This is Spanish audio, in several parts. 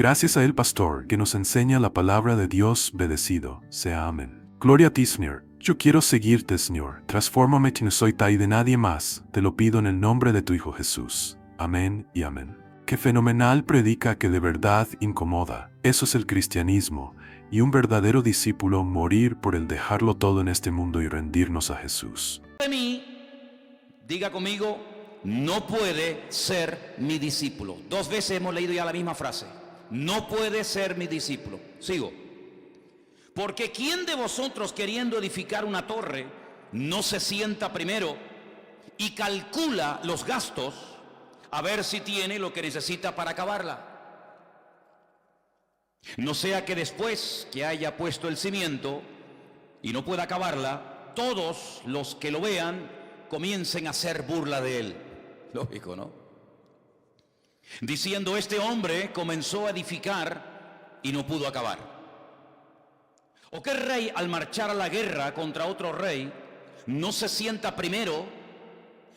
Gracias a el pastor que nos enseña la palabra de Dios, bendecido sea amén. Gloria a ti, Señor. Yo quiero seguirte, Señor. Transfórmame, que no soy tal de nadie más. Te lo pido en el nombre de tu Hijo Jesús. Amén y amén. Qué fenomenal predica que de verdad incomoda. Eso es el cristianismo, y un verdadero discípulo morir por el dejarlo todo en este mundo y rendirnos a Jesús. De mí, diga conmigo, no puede ser mi discípulo. 2 veces hemos leído ya la misma frase. No puede ser mi discípulo. Sigo. Porque ¿quién de vosotros, queriendo edificar una torre, no se sienta primero y calcula los gastos a ver si tiene lo que necesita para acabarla? No sea que después que haya puesto el cimiento y no pueda acabarla, todos los que lo vean comiencen a hacer burla de él. Lógico, ¿no? Diciendo, este hombre comenzó a edificar y no pudo acabar. ¿O qué rey, al marchar a la guerra contra otro rey, no se sienta primero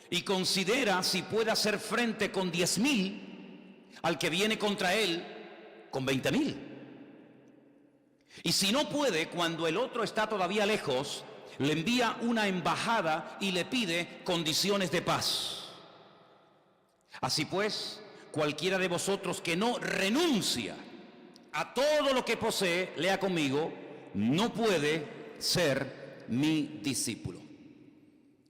y considera si puede hacer frente con 10,000 al que viene contra él con 20,000? Y si no puede, cuando el otro está todavía lejos, le envía una embajada y le pide condiciones de paz. Así pues, cualquiera de vosotros que no renuncia a todo lo que posee, lea conmigo, no puede ser mi discípulo.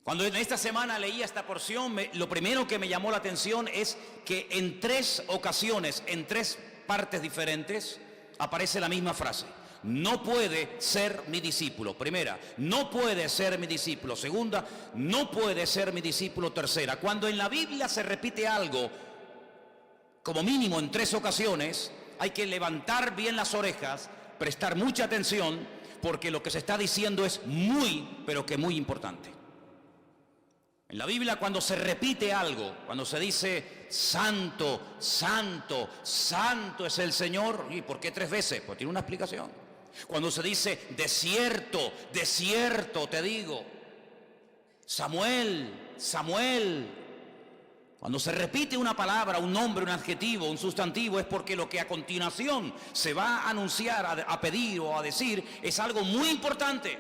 Cuando en esta semana leía esta porción, lo primero que me llamó la atención es que en 3 ocasiones, en 3 partes diferentes, aparece la misma frase. No puede ser mi discípulo. Primera, no puede ser mi discípulo. Segunda, no puede ser mi discípulo. Tercera, cuando en la Biblia se repite algo, como mínimo en 3 ocasiones, hay que levantar bien las orejas, prestar mucha atención, porque lo que se está diciendo es muy, pero que muy importante. En la Biblia, cuando se repite algo, cuando se dice santo, santo, santo es el Señor, ¿y por qué 3 veces? Pues tiene una explicación. Cuando se dice desierto, desierto, te digo, Samuel, Samuel. Cuando se repite una palabra, un nombre, un adjetivo, un sustantivo, es porque lo que a continuación se va a anunciar, a pedir o a decir, es algo muy importante.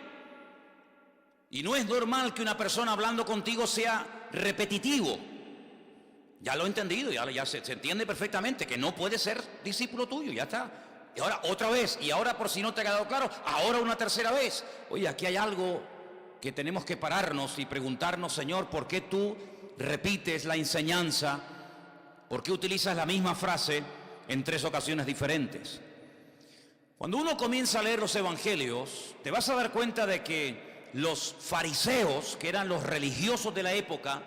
Y no es normal que una persona hablando contigo sea repetitivo. Ya lo he entendido, ya se entiende perfectamente que no puede ser discípulo tuyo, ya está. Y ahora otra vez, y ahora por si no te ha quedado claro, ahora una tercera vez. Oye, aquí hay algo que tenemos que pararnos y preguntarnos, Señor, ¿por qué tú repites la enseñanza? ¿Por qué utilizas la misma frase en 3 ocasiones diferentes? Cuando uno comienza a leer los evangelios, te vas a dar cuenta de que los fariseos, que eran los religiosos de la época,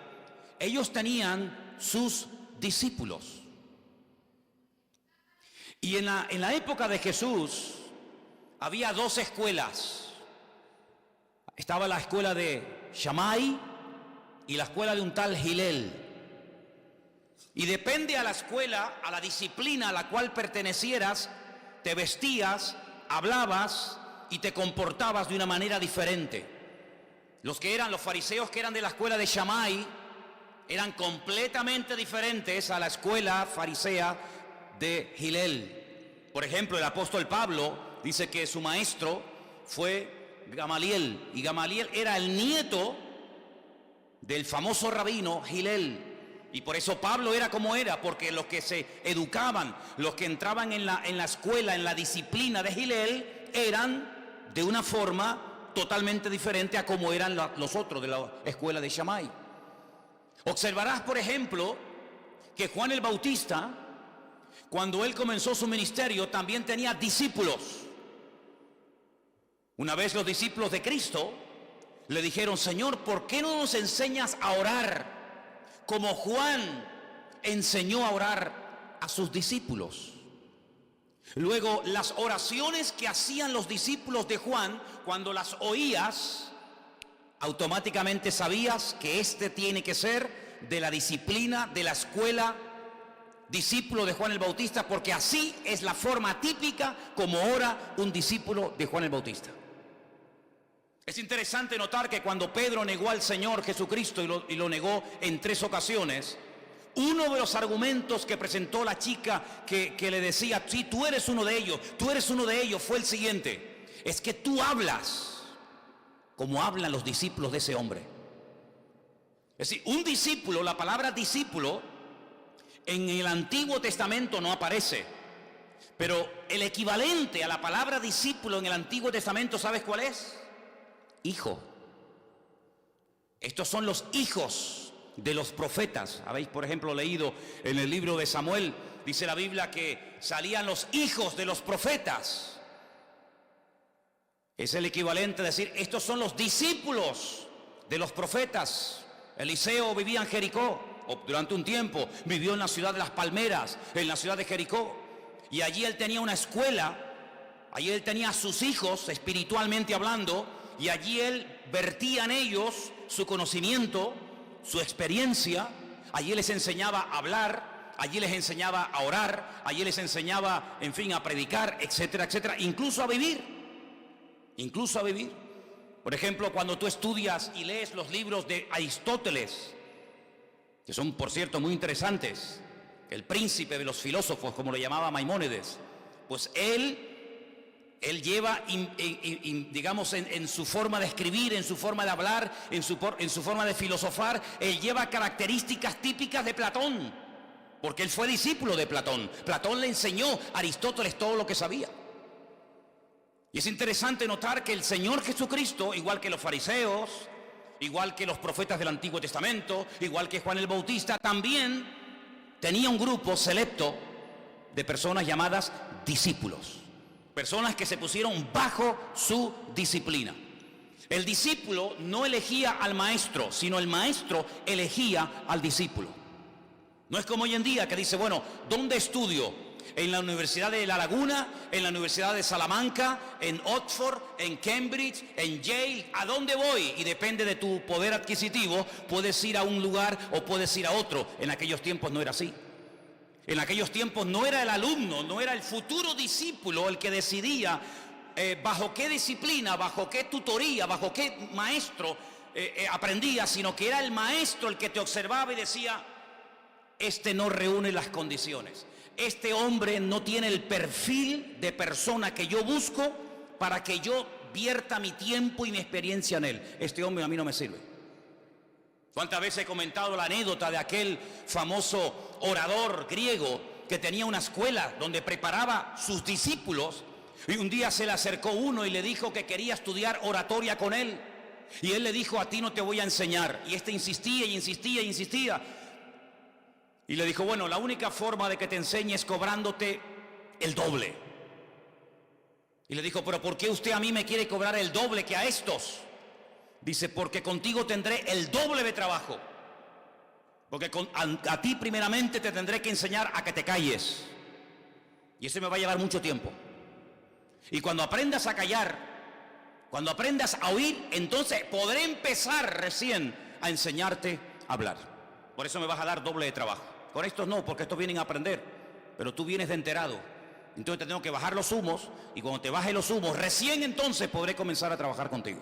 ellos tenían sus discípulos. Y en la época de Jesús había 2 escuelas. Estaba la escuela de Shammai y la escuela de un tal Hillel. Y depende a la escuela, a la disciplina a la cual pertenecieras, te vestías, hablabas y te comportabas de una manera diferente. Los fariseos que eran de la escuela de Shammai eran completamente diferentes a la escuela farisea de Hillel. Por ejemplo, el apóstol Pablo dice que su maestro fue Gamaliel, y Gamaliel era el nieto del famoso rabino Hillel. Y por eso Pablo era como era, porque los que se educaban, los que entraban en la escuela, en la disciplina de Hillel, eran de una forma totalmente diferente a como eran los otros de la escuela de Shammai. Observarás, por ejemplo, que Juan el Bautista, cuando él comenzó su ministerio, también tenía discípulos. Una vez los discípulos de Cristo le dijeron, Señor, ¿por qué no nos enseñas a orar como Juan enseñó a orar a sus discípulos? Luego, las oraciones que hacían los discípulos de Juan, cuando las oías, automáticamente sabías que este tiene que ser de la disciplina, de la escuela, discípulo de Juan el Bautista, porque así es la forma típica como ora un discípulo de Juan el Bautista. Es interesante notar que cuando Pedro negó al Señor Jesucristo y lo negó en 3 ocasiones, Uno de los argumentos que presentó la chica que le decía, sí, tú eres uno de ellos, fue el siguiente: es que tú hablas como hablan los discípulos de ese hombre. Es decir, un discípulo, la palabra discípulo en el Antiguo Testamento no aparece, pero el equivalente a la palabra discípulo en el Antiguo Testamento, ¿sabes cuál es? Hijo. Estos son los hijos de los profetas. Habéis, por ejemplo, leído en el libro de Samuel, dice la Biblia que salían los hijos de los profetas. Es el equivalente a decir, estos son los discípulos de los profetas. Eliseo vivía en Jericó, o durante un tiempo vivió en la ciudad de las palmeras, en la ciudad de Jericó, y allí él tenía una escuela, allí él tenía a sus hijos, espiritualmente hablando, y allí él vertía en ellos su conocimiento, su experiencia. Allí les enseñaba a hablar, allí les enseñaba a orar, allí les enseñaba, en fin, a predicar, etcétera, etcétera, incluso a vivir. Por ejemplo, cuando tú estudias y lees los libros de Aristóteles, que son, por cierto, muy interesantes, el príncipe de los filósofos, como lo llamaba Maimónides, pues él lleva, digamos, en su forma de escribir, en su forma de hablar, en su forma de filosofar, él lleva características típicas de Platón, porque él fue discípulo de Platón. Platón le enseñó a Aristóteles todo lo que sabía. Y es interesante notar que el Señor Jesucristo, igual que los fariseos, igual que los profetas del Antiguo Testamento, igual que Juan el Bautista, también tenía un grupo selecto de personas llamadas discípulos. Personas que se pusieron bajo su disciplina. El discípulo no elegía al maestro, sino el maestro elegía al discípulo. No es como hoy en día que dice, bueno, ¿dónde estudio? En la Universidad de La Laguna, en la Universidad de Salamanca, en Oxford, en Cambridge, en Yale. ¿A dónde voy? Y depende de tu poder adquisitivo, puedes ir a un lugar o puedes ir a otro. En aquellos tiempos no era así. En aquellos tiempos no era el alumno, no era el futuro discípulo el que decidía bajo qué disciplina, bajo qué tutoría, bajo qué maestro aprendía, sino que era el maestro el que te observaba y decía, este no reúne las condiciones. Este hombre no tiene el perfil de persona que yo busco para que yo vierta mi tiempo y mi experiencia en él. Este hombre a mí no me sirve. ¿Cuántas veces he comentado la anécdota de aquel famoso orador griego que tenía una escuela donde preparaba sus discípulos? Y un día se le acercó uno y le dijo que quería estudiar oratoria con él. Y él le dijo, a ti no te voy a enseñar. Y este insistía y insistía y insistía. Y le dijo, bueno, la única forma de que te enseñe es cobrándote el doble. Y le dijo, pero ¿por qué usted a mí me quiere cobrar el doble que a estos? Dice, porque contigo tendré el doble de trabajo. Porque a ti primeramente te tendré que enseñar a que te calles. Y eso me va a llevar mucho tiempo. Y cuando aprendas a callar, cuando aprendas a oír, entonces podré empezar recién a enseñarte a hablar. Por eso me vas a dar doble de trabajo. Con estos no, porque estos vienen a aprender, pero tú vienes de enterado. Entonces te tengo que bajar los humos, y cuando te baje los humos, recién entonces podré comenzar a trabajar contigo.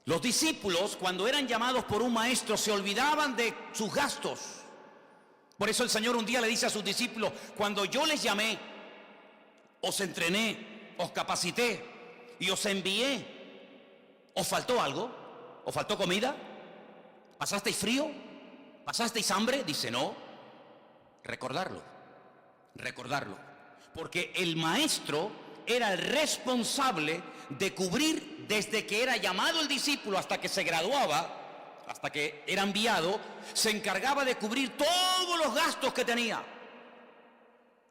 Los discípulos, cuando eran llamados por un maestro, se olvidaban de sus gastos. Por eso el Señor un día le dice a sus discípulos, cuando yo les llamé, os entrené, os capacité y os envié, ¿os faltó algo? ¿Os faltó comida? ¿Pasasteis frío? ¿Pasasteis hambre? Dice, no. Recordarlo. Porque el maestro era el responsable de cubrir desde que era llamado el discípulo hasta que se graduaba, hasta que era enviado, se encargaba de cubrir todos los gastos que tenía.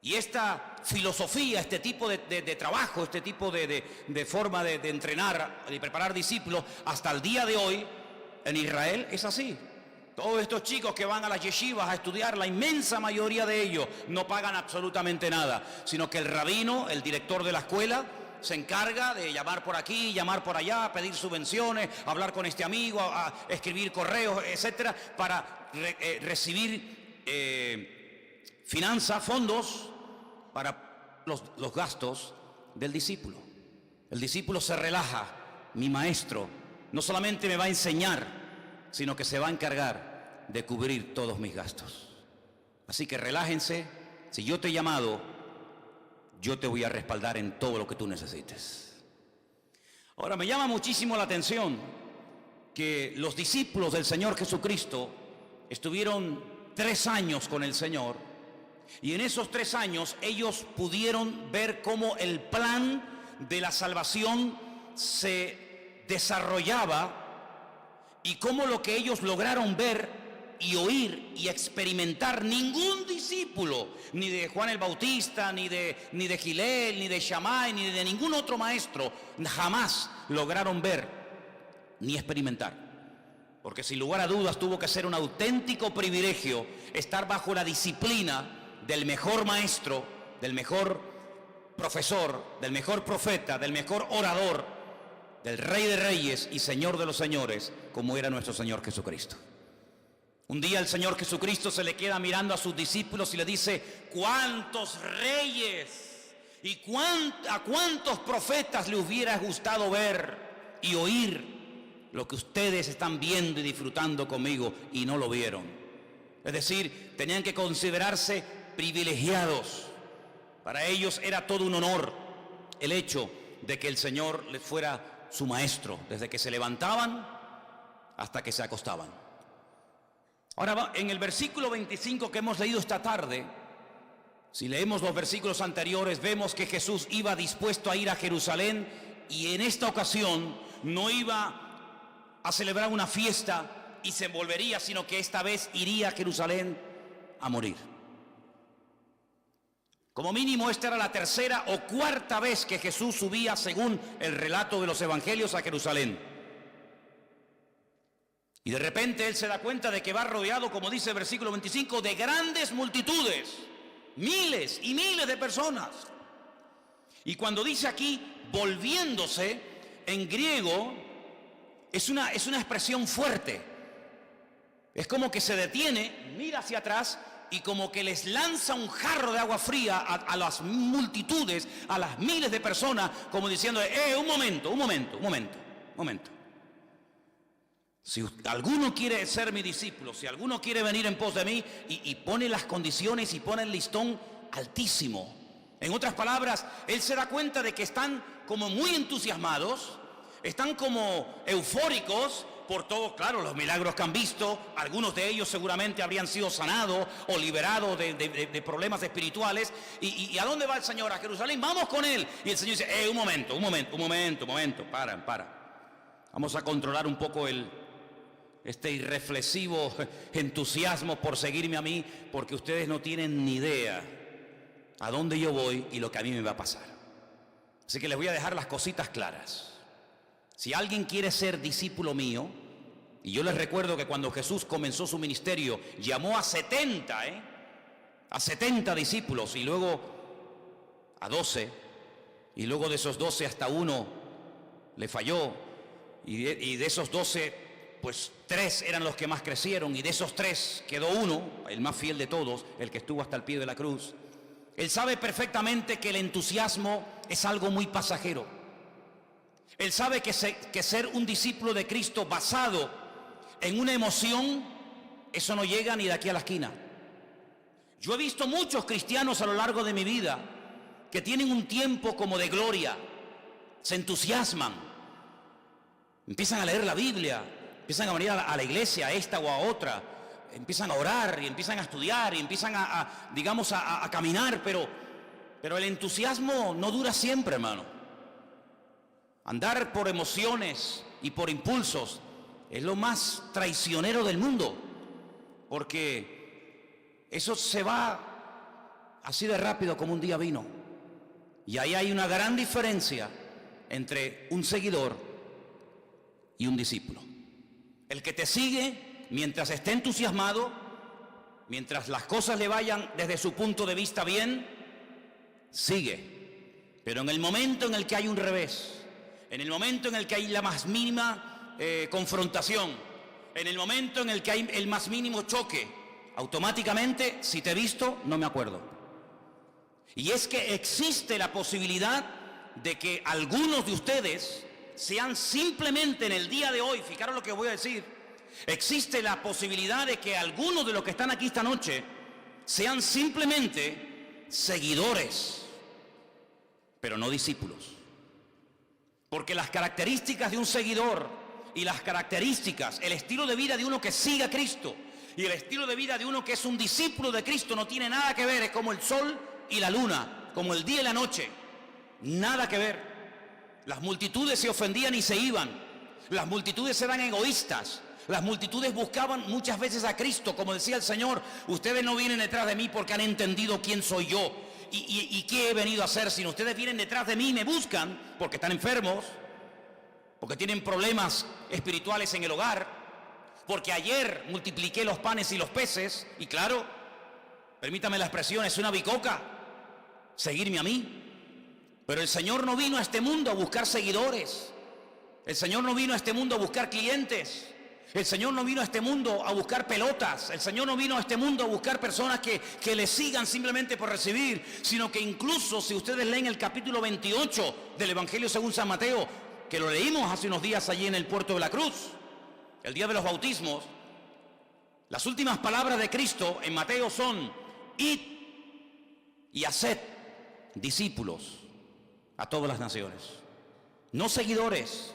Y esta filosofía, este tipo de trabajo, este tipo de forma de entrenar, de preparar discípulos, hasta el día de hoy, en Israel es así. Todos estos chicos que van a las yeshivas a estudiar, la inmensa mayoría de ellos no pagan absolutamente nada, sino que el rabino, el director de la escuela, se encarga de llamar por aquí, llamar por allá, pedir subvenciones, hablar con este amigo, a escribir correos, etcétera, para recibir finanzas, fondos para los gastos del discípulo. El discípulo se relaja, mi maestro no solamente me va a enseñar, sino que se va a encargar de cubrir todos mis gastos. Así que relájense. Si yo te he llamado, yo te voy a respaldar en todo lo que tú necesites. Ahora, me llama muchísimo la atención que los discípulos del Señor Jesucristo estuvieron 3 años con el Señor, y en esos 3 años ellos pudieron ver cómo el plan de la salvación se desarrollaba y cómo lo que ellos lograron ver y oír y experimentar, ningún discípulo, ni de Juan el Bautista, ni de Gilel, ni de Shammai, ni de ningún otro maestro, jamás lograron ver ni experimentar. Porque sin lugar a dudas tuvo que ser un auténtico privilegio estar bajo la disciplina del mejor maestro, del mejor profesor, del mejor profeta, del mejor orador, del Rey de Reyes y Señor de los Señores, como era nuestro Señor Jesucristo. Un día el Señor Jesucristo se le queda mirando a sus discípulos y le dice: ¿cuántos reyes y a cuántos profetas le hubiera gustado ver y oír lo que ustedes están viendo y disfrutando conmigo y no lo vieron? Es decir, tenían que considerarse privilegiados. Para ellos era todo un honor el hecho de que el Señor les fuera su maestro, desde que se levantaban hasta que se acostaban. Ahora, en el versículo 25 que hemos leído esta tarde, si leemos los versículos anteriores, vemos que Jesús iba dispuesto a ir a Jerusalén, y en esta ocasión no iba a celebrar una fiesta y se volvería, sino que esta vez iría a Jerusalén a morir. Como mínimo esta era la 3ª o 4ª vez que Jesús subía, según el relato de los evangelios, a Jerusalén. Y de repente él se da cuenta de que va rodeado, como dice el versículo 25, de grandes multitudes, miles y miles de personas. Y cuando dice aquí volviéndose, en griego es una expresión fuerte. Es como que se detiene, mira hacia atrás y como que les lanza un jarro de agua fría a las multitudes, a las miles de personas, como diciendo: un momento. Si alguno quiere ser mi discípulo, si alguno quiere venir en pos de mí, y pone las condiciones y pone el listón altísimo. En otras palabras, él se da cuenta de que están como muy entusiasmados, están como eufóricos por todos, claro, los milagros que han visto. Algunos de ellos seguramente habrían sido sanados o liberados de problemas espirituales. ¿Y a dónde va el Señor? A Jerusalén, vamos con él. Y el Señor dice: un momento, para. Vamos a controlar un poco este irreflexivo entusiasmo por seguirme a mí, porque ustedes no tienen ni idea a dónde yo voy y lo que a mí me va a pasar. Así que les voy a dejar las cositas claras. Si alguien quiere ser discípulo mío, y yo les recuerdo que cuando Jesús comenzó su ministerio, llamó a 70 discípulos, y luego a 12, y luego de esos 12 hasta uno le falló, y de esos 12, pues 3 eran los que más crecieron, y de esos 3 quedó uno, el más fiel de todos, el que estuvo hasta el pie de la cruz. Él sabe perfectamente que el entusiasmo es algo muy pasajero. Él sabe que ser un discípulo de Cristo basado en una emoción, eso no llega ni de aquí a la esquina. Yo he visto muchos cristianos a lo largo de mi vida que tienen un tiempo como de gloria, se entusiasman, empiezan a leer la Biblia, empiezan a venir a la iglesia, a esta o a otra, empiezan a orar y empiezan a estudiar y empiezan a caminar, pero el entusiasmo no dura siempre, hermano. Andar por emociones y por impulsos es lo más traicionero del mundo, porque eso se va así de rápido como un día vino. Y ahí hay una gran diferencia entre un seguidor y un discípulo. El que te sigue mientras esté entusiasmado, mientras las cosas le vayan desde su punto de vista bien, sigue. Pero en el momento en el que hay un revés, en el momento en el que hay la más mínima confrontación, en el momento en el que hay el más mínimo choque, automáticamente, si te he visto, no me acuerdo. Y es que existe la posibilidad de que algunos de ustedes sean simplemente en el día de hoy, fijaros lo que voy a decir, existe la posibilidad de que algunos de los que están aquí esta noche sean simplemente seguidores, pero no discípulos. Porque las características de un seguidor y las características, el estilo de vida de uno que sigue a Cristo y el estilo de vida de uno que es un discípulo de Cristo no tiene nada que ver. Es como el sol y la luna, como el día y la noche. Nada que ver. Las multitudes se ofendían y se iban. Las multitudes eran egoístas. Las multitudes buscaban muchas veces a Cristo, como decía el Señor: ustedes no vienen detrás de mí porque han entendido quién soy yo y qué he venido a hacer, sino ustedes vienen detrás de mí y me buscan porque están enfermos, porque tienen problemas espirituales en el hogar, porque ayer multipliqué los panes y los peces, y claro, permítame la expresión, es una bicoca seguirme a mí. Pero el Señor no vino a este mundo a buscar seguidores. El Señor no vino a este mundo a buscar clientes. El Señor no vino a este mundo a buscar pelotas. El Señor no vino a este mundo a buscar personas que le sigan simplemente por recibir, sino que incluso si ustedes leen el capítulo 28 del Evangelio según San Mateo, que lo leímos hace unos días allí en el puerto de la Cruz, el día de los bautismos, las últimas palabras de Cristo en Mateo son: id y haced discípulos a todas las naciones. No seguidores,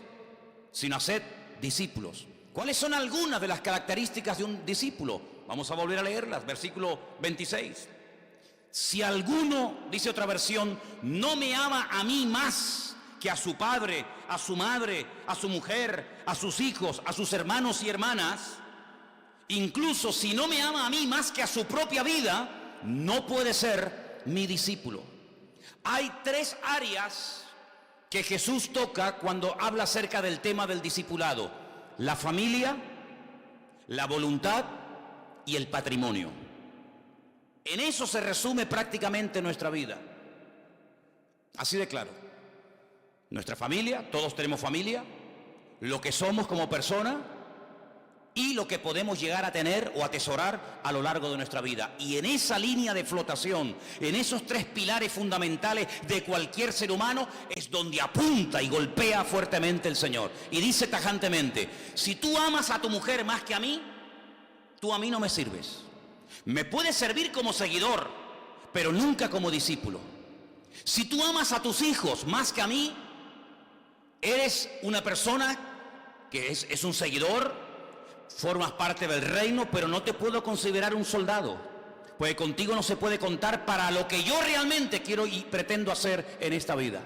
sino haced discípulos. ¿Cuáles son algunas de las características de un discípulo? Vamos a volver a leerlas, versículo 26. Si alguno, dice otra versión, no me ama a mí más que a su padre, a su madre, a su mujer, a sus hijos, a sus hermanos y hermanas, incluso si no me ama a mí más que a su propia vida, no puede ser mi discípulo. Hay tres áreas que Jesús toca cuando habla acerca del tema del discipulado: la familia, la voluntad y el patrimonio. En eso se resume prácticamente nuestra vida. Así de claro. Nuestra familia, todos tenemos familia, lo que somos como persona y lo que podemos llegar a tener o atesorar a lo largo de nuestra vida. Y en esa línea de flotación, en esos tres pilares fundamentales de cualquier ser humano, es donde apunta y golpea fuertemente el Señor. Y dice tajantemente: si tú amas a tu mujer más que a mí, tú a mí no me sirves. Me puedes servir como seguidor, pero nunca como discípulo. Si tú amas a tus hijos más que a mí, eres una persona que es un seguidor, formas parte del reino, pero no te puedo considerar un soldado, pues contigo no se puede contar para lo que yo realmente quiero y pretendo hacer en esta vida.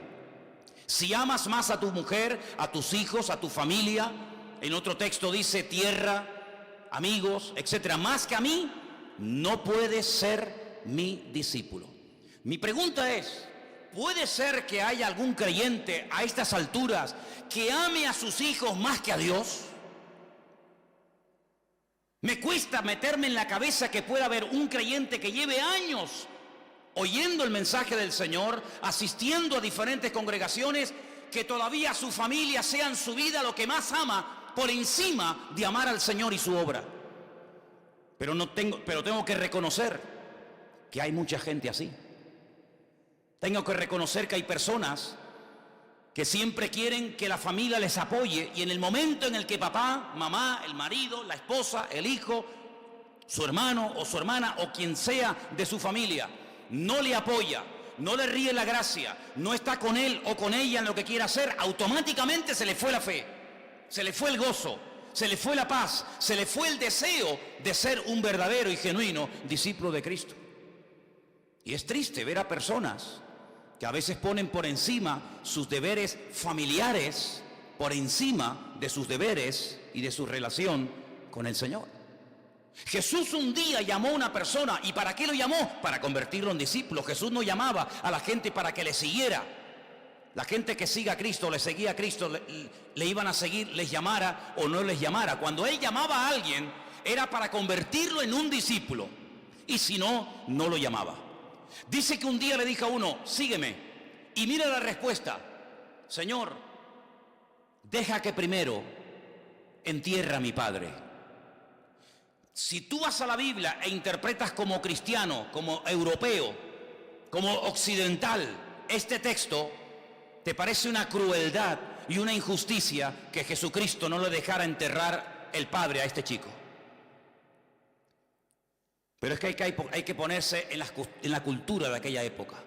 Si amas más a tu mujer, a tus hijos, a tu familia, en otro texto dice tierra, amigos, etcétera, más que a mí, no puedes ser mi discípulo. Mi pregunta es: ¿puede ser que haya algún creyente a estas alturas que ame a sus hijos más que a Dios? Me cuesta meterme en la cabeza que pueda haber un creyente que lleve años oyendo el mensaje del Señor, asistiendo a diferentes congregaciones, que todavía su familia sea en su vida lo que más ama por encima de amar al Señor y su obra. Pero tengo que reconocer que hay mucha gente así. Tengo que reconocer que hay personas que siempre quieren que la familia les apoye, y en el momento en el que papá, mamá, el marido, la esposa, el hijo, su hermano o su hermana o quien sea de su familia no le apoya, no le ríe la gracia, no está con él o con ella en lo que quiera hacer, automáticamente se le fue la fe, se le fue el gozo, se le fue la paz, se le fue el deseo de ser un verdadero y genuino discípulo de Cristo. Y es triste ver a personas que a veces ponen por encima sus deberes familiares, por encima de sus deberes y de su relación con el Señor. Jesús un día llamó a una persona, ¿y para qué lo llamó? Para convertirlo en discípulo. Jesús no llamaba a la gente para que le siguiera. La gente que siga a Cristo, le seguía a Cristo, le iban a seguir, les llamara o no les llamara. Cuando Él llamaba a alguien, era para convertirlo en un discípulo. Y si no, no lo llamaba. Dice que un día le dijo a uno: sígueme. Y mira la respuesta: Señor, deja que primero entierre a mi padre. Si tú vas a la Biblia e interpretas como cristiano, como europeo, como occidental este texto, te parece una crueldad y una injusticia que Jesucristo no le dejara enterrar el padre a este chico. Pero es que hay que ponerse en la cultura de aquella época.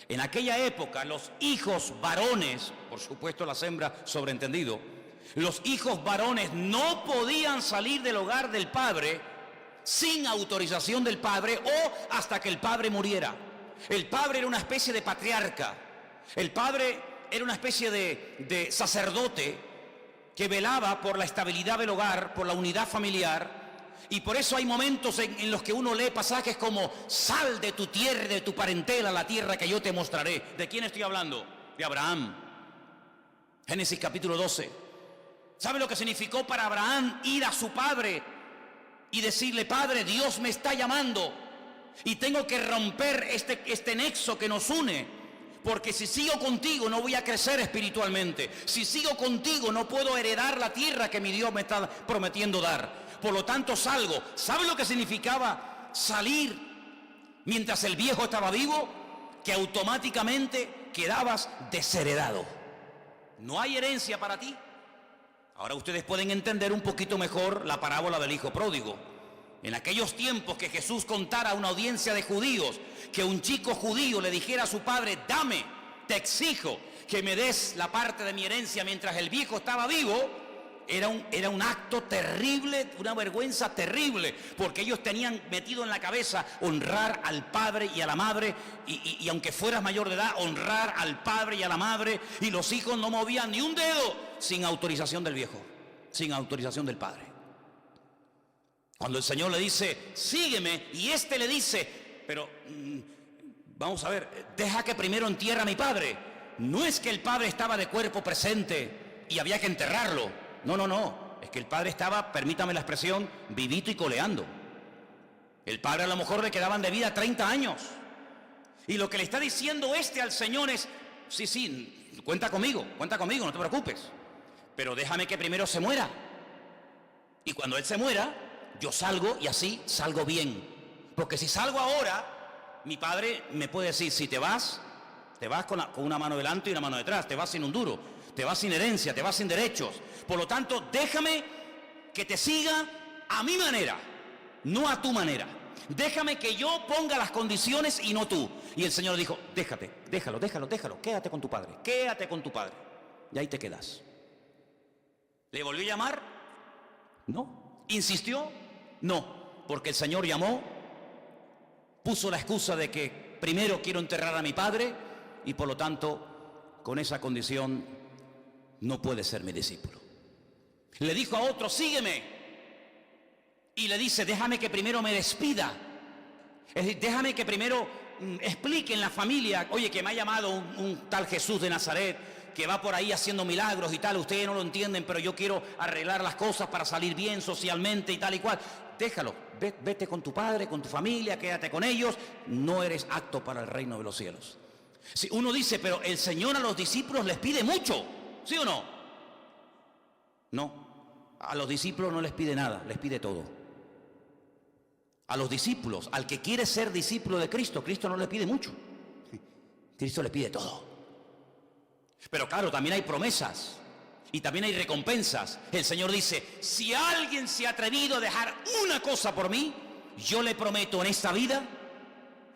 En aquella época los hijos varones, por supuesto las hembras sobreentendido, los hijos varones no podían salir del hogar del padre sin autorización del padre o hasta que el padre muriera. El padre era una especie de patriarca. El padre era una especie de sacerdote que velaba por la estabilidad del hogar, por la unidad familiar. Y por eso hay momentos en los que uno lee pasajes como: sal de tu tierra y de tu parentela a la tierra que yo te mostraré. ¿De quién estoy hablando? De Abraham. Génesis capítulo 12. ¿Sabe lo que significó para Abraham ir a su padre y decirle: Padre, Dios me está llamando y tengo que romper este nexo que nos une? Porque si sigo contigo no voy a crecer espiritualmente. Si sigo contigo no puedo heredar la tierra que mi Dios me está prometiendo dar. Por lo tanto salgo. ¿Sabe lo que significaba salir mientras el viejo estaba vivo? Que automáticamente quedabas desheredado. No hay herencia para ti. Ahora ustedes pueden entender un poquito mejor la parábola del hijo pródigo. En aquellos tiempos que Jesús contara a una audiencia de judíos, que un chico judío le dijera a su padre: dame, te exijo que me des la parte de mi herencia mientras el viejo estaba vivo, era un acto terrible, una vergüenza terrible, porque ellos tenían metido en la cabeza honrar al padre y a la madre, y aunque fueras mayor de edad, honrar al padre y a la madre, y los hijos no movían ni un dedo sin autorización del viejo, sin autorización del padre. Cuando el Señor le dice: sígueme, y este le dice: pero vamos a ver, deja que primero entierre a mi padre. No es que el padre estaba de cuerpo presente y había que enterrarlo. No, es que el padre estaba, permítame la expresión, vivito y coleando. El padre a lo mejor le quedaban de vida 30 años. Y lo que le está diciendo al Señor es: sí, cuenta conmigo, no te preocupes. Pero déjame que primero se muera. Y cuando él se muera, yo salgo, y así salgo bien. Porque si salgo ahora, mi padre me puede decir: si te vas con una mano delante y una mano detrás, te vas sin un duro, te vas sin herencia, te vas sin derechos. Por lo tanto, déjame que te siga a mi manera, no a tu manera. Déjame que yo ponga las condiciones y no tú. Y el Señor dijo: déjalo, quédate con tu padre. Y ahí te quedas. ¿Le volvió a llamar? No. ¿Insistió? No. Porque el Señor llamó, puso la excusa de que primero quiero enterrar a mi padre, y por lo tanto, con esa condición, no puede ser mi discípulo. Le dijo a otro: sígueme. Y le dice: déjame que primero me despida. Es decir, déjame que primero explique en la familia: oye, que me ha llamado un tal Jesús de Nazaret, que va por ahí haciendo milagros y tal. Ustedes no lo entienden, pero yo quiero arreglar las cosas para salir bien socialmente y tal y cual. Déjalo, vete con tu padre, con tu familia, quédate con ellos. No eres apto para el reino de los cielos. Si uno dice: pero el Señor a los discípulos les pide mucho, ¿sí o no? No, a los discípulos no les pide nada, les pide todo. A los discípulos, al que quiere ser discípulo de Cristo, Cristo no le pide mucho. Cristo le pide todo. Pero claro, también hay promesas y también hay recompensas. El Señor dice: si alguien se ha atrevido a dejar una cosa por mí, yo le prometo en esta vida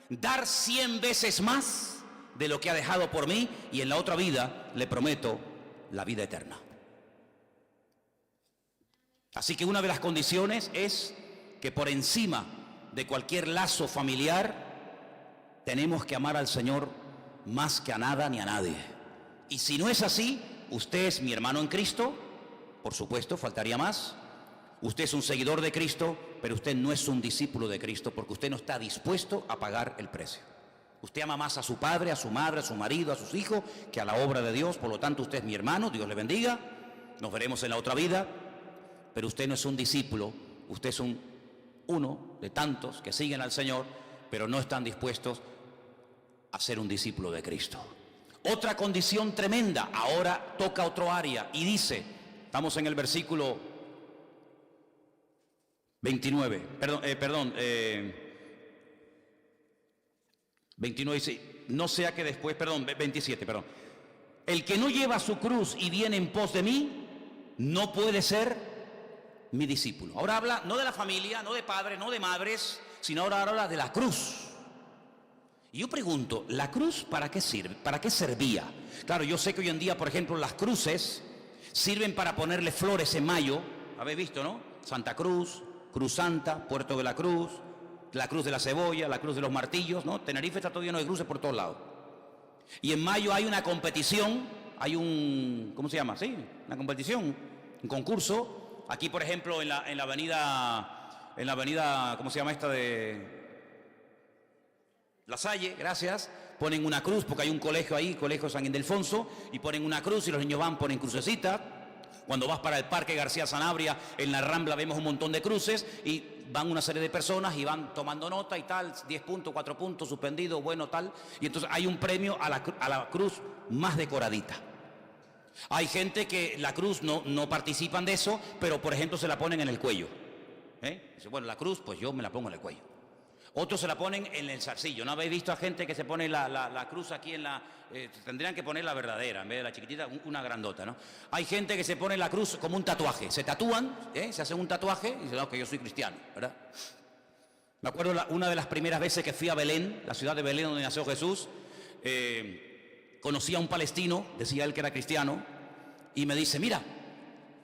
dar 100 veces más de lo que ha dejado por mí, y en la otra vida le prometo la vida eterna. Así que una de las condiciones es que por encima de cualquier lazo familiar tenemos que amar al Señor más que a nada ni a nadie. Y si no es así, usted es mi hermano en Cristo, por supuesto, faltaría más. Usted es un seguidor de Cristo, pero usted no es un discípulo de Cristo, porque usted no está dispuesto a pagar el precio. Usted ama más a su padre, a su madre, a su marido, a sus hijos, que a la obra de Dios. Por lo tanto, usted es mi hermano, Dios le bendiga. Nos veremos en la otra vida. Pero usted no es un discípulo, usted es uno de tantos que siguen al Señor, pero no están dispuestos a ser un discípulo de Cristo. Otra condición tremenda, ahora toca otro área, y dice, estamos en el versículo 29, 29 dice: no sea que después, 27, el que no lleva su cruz y viene en pos de mí, no puede ser mi discípulo. Ahora habla no de la familia, no de padres, no de madres, sino ahora habla de la cruz. Y yo pregunto, ¿la cruz para qué sirve? ¿Para qué servía? Claro, yo sé que hoy en día, por ejemplo, las cruces sirven para ponerle flores en mayo. ¿Habéis visto, no? Santa Cruz, Cruz Santa, Puerto de la Cruz, la Cruz de la Cebolla, la Cruz de los Martillos, ¿no? Tenerife está todo lleno de cruces por todos lados. Y en mayo hay una competición, hay un, ¿cómo se llama? Sí, una competición, un concurso. Aquí, por ejemplo, en la avenida, ¿cómo se llama esta de La Salle? Gracias. Ponen una cruz, porque hay un colegio ahí, Colegio San Ildefonso, y ponen una cruz y los niños van, ponen crucecitas. Cuando vas para el Parque García Sanabria, en la Rambla vemos un montón de cruces y van una serie de personas y van tomando nota y tal, 10 puntos, 4 puntos, suspendido, bueno, tal. Y entonces hay un premio a la cruz más decoradita. Hay gente que la cruz no participan de eso, pero por ejemplo se la ponen en el cuello. Dice, bueno, la cruz, pues yo me la pongo en el cuello. Otros se la ponen en el zarcillo. ¿No habéis visto a gente que se pone la cruz aquí en la... tendrían que poner la verdadera, en vez de la chiquitita, una grandota, ¿no? Hay gente que se pone la cruz como un tatuaje. Se tatúan, se hacen un tatuaje y dicen, no, que yo soy cristiano, ¿verdad? Me acuerdo una de las primeras veces que fui a Belén, la ciudad de Belén donde nació Jesús, conocí a un palestino, decía él que era cristiano, y me dice, mira,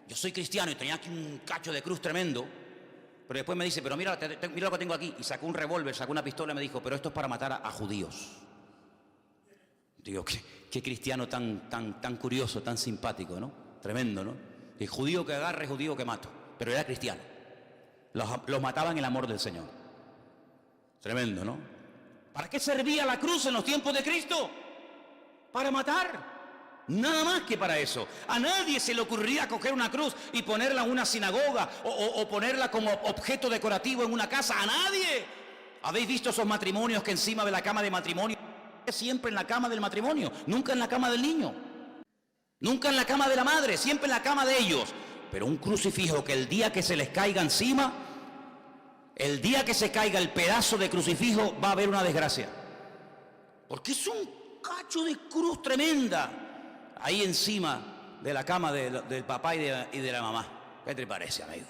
yo soy cristiano y tenía aquí un cacho de cruz tremendo. Pero después me dice, pero mira lo que tengo aquí. Y sacó un revólver, sacó una pistola y me dijo, pero esto es para matar a judíos. Digo, qué cristiano tan curioso, tan simpático, ¿no? Tremendo, ¿no? El judío que agarre, judío que mato. Pero era cristiano. Los mataban en el amor del Señor. Tremendo, ¿no? ¿Para qué servía la cruz en los tiempos de Cristo? Para matar. Nada más que para eso. A nadie se le ocurriría coger una cruz y ponerla en una sinagoga o ponerla como objeto decorativo en una casa. ¡A nadie! ¿Habéis visto esos matrimonios que encima de la cama de matrimonio? Siempre en la cama del matrimonio, nunca en la cama del niño. Nunca en la cama de la madre, siempre en la cama de ellos. Pero un crucifijo que el día que se les caiga encima, el día que se caiga el pedazo de crucifijo, va a haber una desgracia. Porque es un cacho de cruz tremenda. Ahí encima de la cama del papá y de la mamá. ¿Qué te parece, amigo?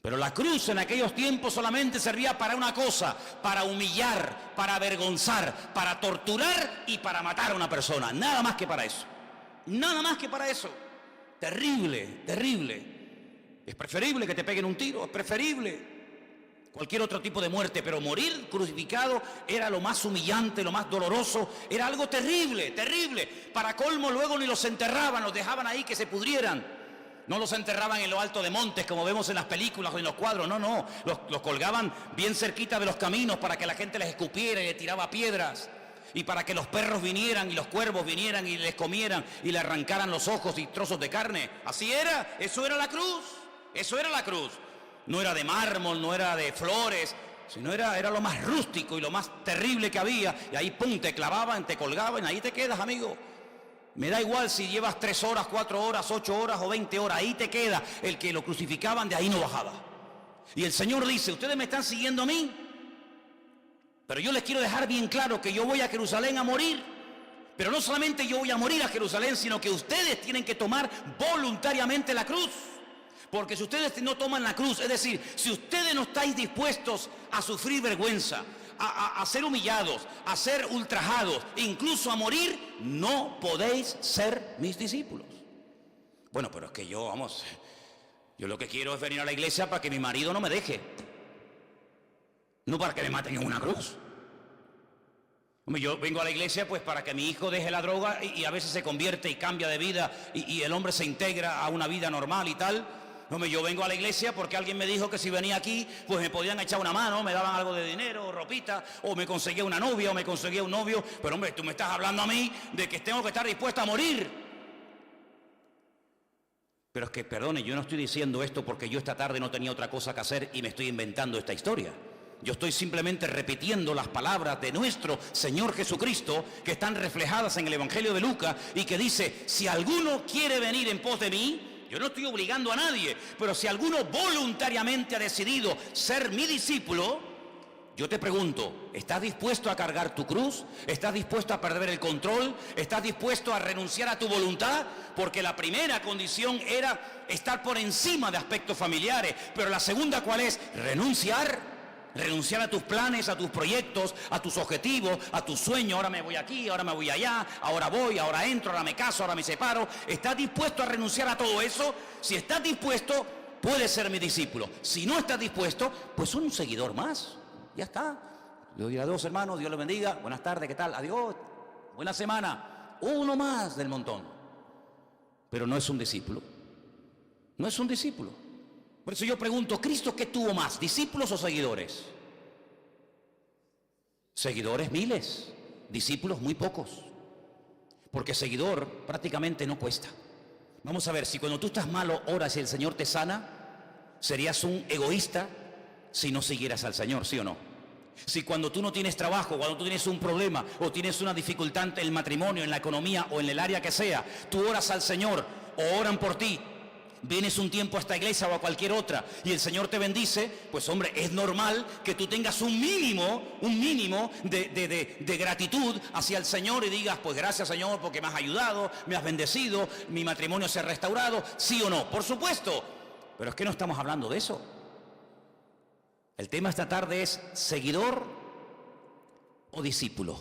Pero la cruz en aquellos tiempos solamente servía para una cosa, para humillar, para avergonzar, para torturar y para matar a una persona. Nada más que para eso. Nada más que para eso. Terrible, terrible. Es preferible que te peguen un tiro, es preferible cualquier otro tipo de muerte, pero morir crucificado era lo más humillante, lo más doloroso, era algo terrible, terrible. Para colmo luego ni los enterraban, los dejaban ahí que se pudrieran. No los enterraban en lo alto de montes como vemos en las películas o en los cuadros, no, los colgaban bien cerquita de los caminos para que la gente les escupiera y les tiraba piedras. Y para que los perros vinieran y los cuervos vinieran y les comieran y le arrancaran los ojos y trozos de carne. Así era, eso era la cruz, eso era la cruz. No era de mármol, no era de flores, sino era lo más rústico y lo más terrible que había. Y ahí, pum, te clavaban, te colgaban, ahí te quedas, amigo. Me da igual si llevas 3 horas, 4 horas, 8 horas o 20 horas, ahí te queda. El que lo crucificaban, de ahí no bajaba. Y el Señor dice, ustedes me están siguiendo a mí, pero yo les quiero dejar bien claro que yo voy a Jerusalén a morir. Pero no solamente yo voy a morir a Jerusalén, sino que ustedes tienen que tomar voluntariamente la cruz. Porque si ustedes no toman la cruz, es decir, si ustedes no estáis dispuestos a sufrir vergüenza, a ser humillados, a ser ultrajados, incluso a morir, no podéis ser mis discípulos. Bueno, pero es que yo lo que quiero es venir a la iglesia para que mi marido no me deje, no para que me maten en una cruz. Yo vengo a la iglesia pues para que mi hijo deje la droga y a veces se convierte y cambia de vida y el hombre se integra a una vida normal y tal. Yo vengo a la iglesia porque alguien me dijo que si venía aquí, pues me podían echar una mano, me daban algo de dinero, o ropita, o me conseguía una novia, o me conseguía un novio. Pero hombre, tú me estás hablando a mí de que tengo que estar dispuesto a morir. Pero es que, perdone, yo no estoy diciendo esto porque yo esta tarde no tenía otra cosa que hacer y me estoy inventando esta historia. Yo estoy simplemente repitiendo las palabras de nuestro Señor Jesucristo que están reflejadas en el Evangelio de Lucas y que dice, si alguno quiere venir en pos de mí, yo no estoy obligando a nadie, pero si alguno voluntariamente ha decidido ser mi discípulo, yo te pregunto, ¿estás dispuesto a cargar tu cruz? ¿Estás dispuesto a perder el control? ¿Estás dispuesto a renunciar a tu voluntad? Porque la primera condición era estar por encima de aspectos familiares, pero la segunda, ¿cuál es? Renunciar Renunciar a tus planes, a tus proyectos, a tus objetivos, a tus sueños. Ahora me voy aquí, ahora me voy allá, ahora voy, ahora entro, ahora me caso, ahora me separo. ¿Estás dispuesto a renunciar a todo eso? Si estás dispuesto, puedes ser mi discípulo. Si no estás dispuesto, pues un seguidor más. Ya está. Le doy adiós, hermanos, Dios les bendiga. Buenas tardes, ¿qué tal? Adiós. Buena semana. Uno más del montón. Pero no es un discípulo. No es un discípulo. Por eso yo pregunto, ¿Cristo qué tuvo más? ¿Discípulos o seguidores? Seguidores miles, discípulos muy pocos. Porque seguidor prácticamente no cuesta. Vamos a ver, si cuando tú estás malo oras y el Señor te sana, serías un egoísta si no siguieras al Señor, ¿sí o no? Si cuando tú no tienes trabajo, cuando tú tienes un problema o tienes una dificultad en el matrimonio, en la economía o en el área que sea, tú oras al Señor o oran por ti, vienes un tiempo a esta iglesia o a cualquier otra y el Señor te bendice, pues hombre, es normal que tú tengas un mínimo de gratitud hacia el Señor y digas, pues gracias Señor porque me has ayudado, me has bendecido, mi matrimonio se ha restaurado, ¿sí o no? Por supuesto, pero es que no estamos hablando de eso. El tema esta tarde es seguidor o discípulo.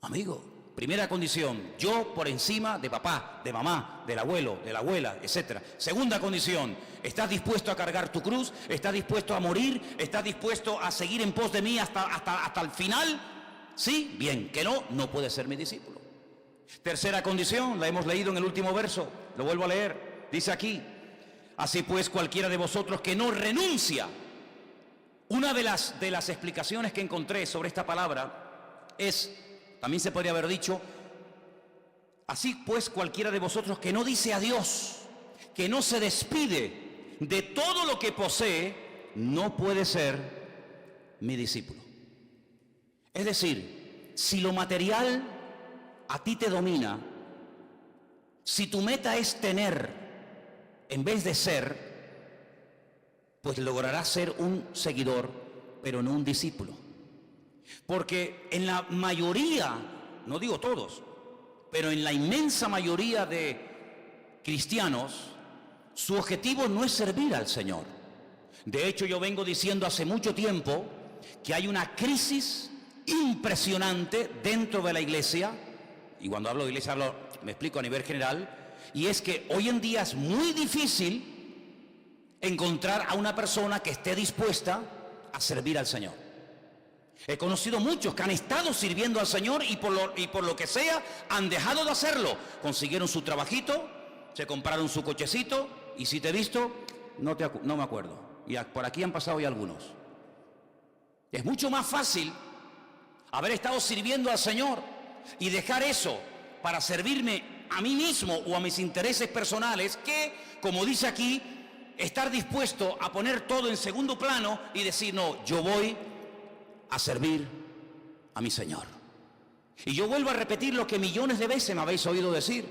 Amigo, primera condición, yo por encima de papá, de mamá, del abuelo, de la abuela, etc. Segunda condición, ¿estás dispuesto a cargar tu cruz? ¿Estás dispuesto a morir? ¿Estás dispuesto a seguir en pos de mí hasta el final? Sí, bien, que no, no puede ser mi discípulo. Tercera condición, la hemos leído en el último verso, lo vuelvo a leer, dice aquí, así pues cualquiera de vosotros que no renuncia. Una de las explicaciones que encontré sobre esta palabra es, también se podría haber dicho, así pues cualquiera de vosotros que no dice adiós, que no se despide de todo lo que posee, no puede ser mi discípulo. Es decir, si lo material a ti te domina, si tu meta es tener en vez de ser, pues lograrás ser un seguidor, pero no un discípulo. Porque en la mayoría, no digo todos, pero en la inmensa mayoría de cristianos, su objetivo no es servir al Señor. De hecho, yo vengo diciendo hace mucho tiempo que hay una crisis impresionante dentro de la iglesia, y cuando hablo de iglesia me explico a nivel general, y es que hoy en día es muy difícil encontrar a una persona que esté dispuesta a servir al Señor. He conocido muchos que han estado sirviendo al Señor y por lo que sea han dejado de hacerlo. Consiguieron su trabajito, se compraron su cochecito y si te he visto, no me acuerdo. Y por aquí han pasado ya algunos. Es mucho más fácil haber estado sirviendo al Señor y dejar eso para servirme a mí mismo o a mis intereses personales que, como dice aquí, estar dispuesto a poner todo en segundo plano y decir, no, yo voy a servir a mi Señor. Y yo vuelvo a repetir lo que millones de veces me habéis oído decir.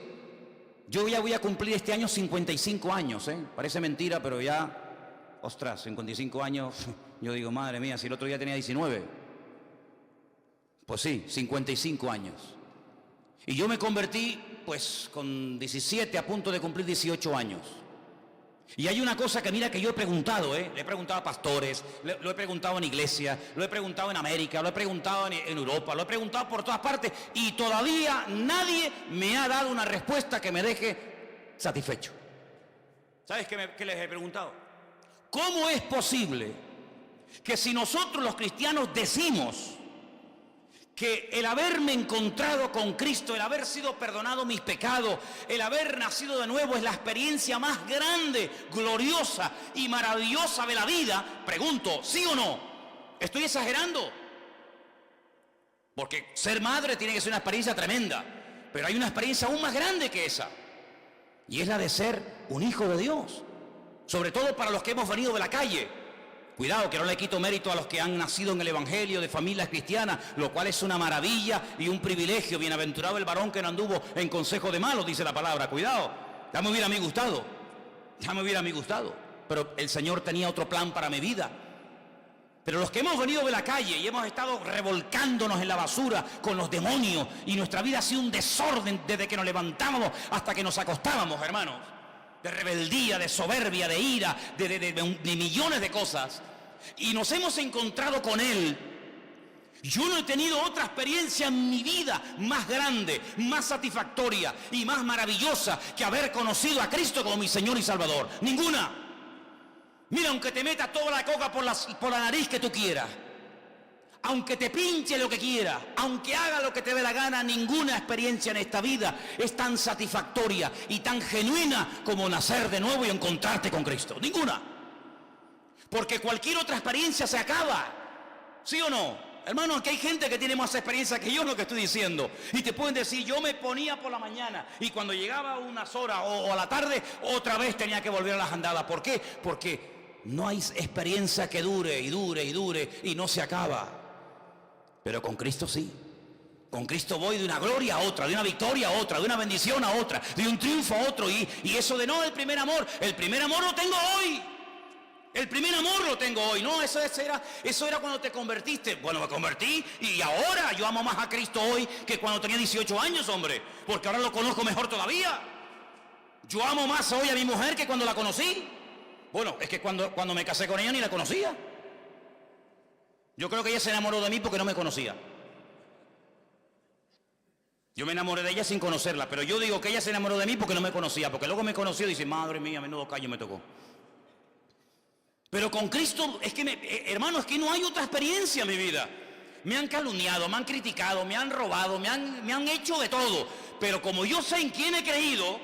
Yo ya voy a cumplir este año 55 años, Parece mentira, pero ya, ostras, 55 años, yo digo, madre mía, si el otro día tenía 19. Pues sí, 55 años. Y yo me convertí, pues, con 17, a punto de cumplir 18 años. Y hay una cosa que mira que yo he preguntado, le he preguntado a pastores, lo he preguntado en iglesias, lo he preguntado en América, lo he preguntado en Europa, lo he preguntado por todas partes y todavía nadie me ha dado una respuesta que me deje satisfecho. ¿Sabes qué les he preguntado? ¿Cómo es posible que si nosotros los cristianos decimos que el haberme encontrado con Cristo, el haber sido perdonado mis pecados, el haber nacido de nuevo es la experiencia más grande, gloriosa y maravillosa de la vida? Pregunto, ¿sí o no? ¿Estoy exagerando? Porque ser madre tiene que ser una experiencia tremenda, pero hay una experiencia aún más grande que esa, y es la de ser un hijo de Dios, sobre todo para los que hemos venido de la calle. Cuidado, que no le quito mérito a los que han nacido en el Evangelio de familias cristianas, lo cual es una maravilla y un privilegio. Bienaventurado el varón que no anduvo en consejo de malos, dice la palabra. Cuidado, ya me hubiera a mí gustado, pero el Señor tenía otro plan para mi vida. Pero los que hemos venido de la calle y hemos estado revolcándonos en la basura con los demonios y nuestra vida ha sido un desorden desde que nos levantábamos hasta que nos acostábamos, hermanos, de rebeldía, de soberbia, de ira, de millones de cosas. y nos hemos encontrado con Él, yo no he tenido otra experiencia en mi vida más grande, más satisfactoria y más maravillosa que haber conocido a Cristo como mi Señor y Salvador. Ninguna. Mira, aunque te meta toda la coca por la nariz que tú quieras, aunque te pinche lo que quieras, aunque haga lo que te dé la gana, ninguna experiencia en esta vida es tan satisfactoria y tan genuina como nacer de nuevo y encontrarte con Cristo. Ninguna. Porque cualquier otra experiencia se acaba. ¿Sí o no? Hermano, aquí hay gente que tiene más experiencia que yo en lo que estoy diciendo. Y te pueden decir, yo me ponía por la mañana y cuando llegaba unas horas o a la tarde, otra vez tenía que volver a las andadas. ¿Por qué? Porque no hay experiencia que dure y dure y dure y no se acaba. Pero con Cristo sí. Con Cristo voy de una gloria a otra, de una victoria a otra, de una bendición a otra, de un triunfo a otro. Y eso de no, el primer amor lo tengo hoy. El primer amor lo tengo hoy. No, eso era cuando te convertiste. Bueno, me convertí y ahora yo amo más a Cristo hoy que cuando tenía 18 años, hombre. Porque ahora lo conozco mejor todavía. Yo amo más hoy a mi mujer que cuando la conocí. Bueno, es que cuando me casé con ella ni la conocía. Yo creo que ella se enamoró de mí porque no me conocía. Yo me enamoré de ella sin conocerla, pero yo digo que ella se enamoró de mí porque no me conocía, porque luego me conoció y dice, madre mía, menudo callo me tocó. Pero con Cristo, es que, hermano, es que no hay otra experiencia en mi vida. Me han calumniado, me han criticado, me han robado, me han hecho de todo. Pero como yo sé en quién he creído,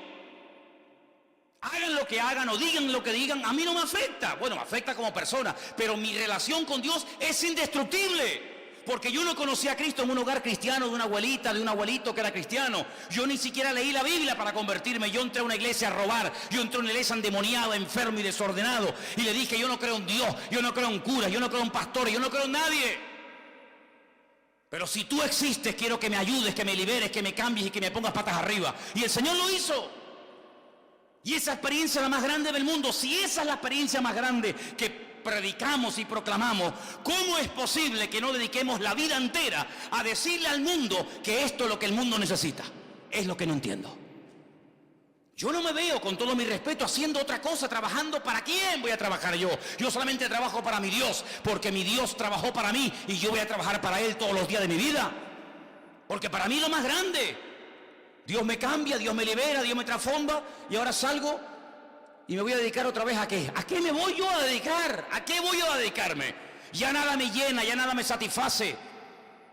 hagan lo que hagan o digan lo que digan, a mí no me afecta. Bueno, me afecta como persona, pero mi relación con Dios es indestructible. Porque yo no conocí a Cristo en un hogar cristiano de una abuelita, de un abuelito que era cristiano. Yo ni siquiera leí la Biblia para convertirme. Yo entré a una iglesia a robar. Yo entré a una iglesia endemoniada, enfermo y desordenado. Y le dije, yo no creo en Dios, yo no creo en curas, yo no creo en pastores, yo no creo en nadie. Pero si tú existes, quiero que me ayudes, que me liberes, que me cambies y que me pongas patas arriba. Y el Señor lo hizo. Y esa experiencia es la más grande del mundo. Si esa es la experiencia más grande que predicamos y proclamamos, ¿cómo es posible que no dediquemos la vida entera a decirle al mundo que esto es lo que el mundo necesita? Es lo que no entiendo. Yo no me veo, con todo mi respeto, haciendo otra cosa, trabajando. ¿Para quién voy a trabajar yo? Yo solamente trabajo para mi Dios, porque mi Dios trabajó para mí y yo voy a trabajar para Él todos los días de mi vida. Porque para mí lo más grande, Dios me cambia, Dios me libera, Dios me transforma y ahora salgo y me voy a dedicar otra vez ¿a qué? ¿A qué me voy yo a dedicar? ¿A qué voy yo a dedicarme? Ya nada me llena, ya nada me satisface.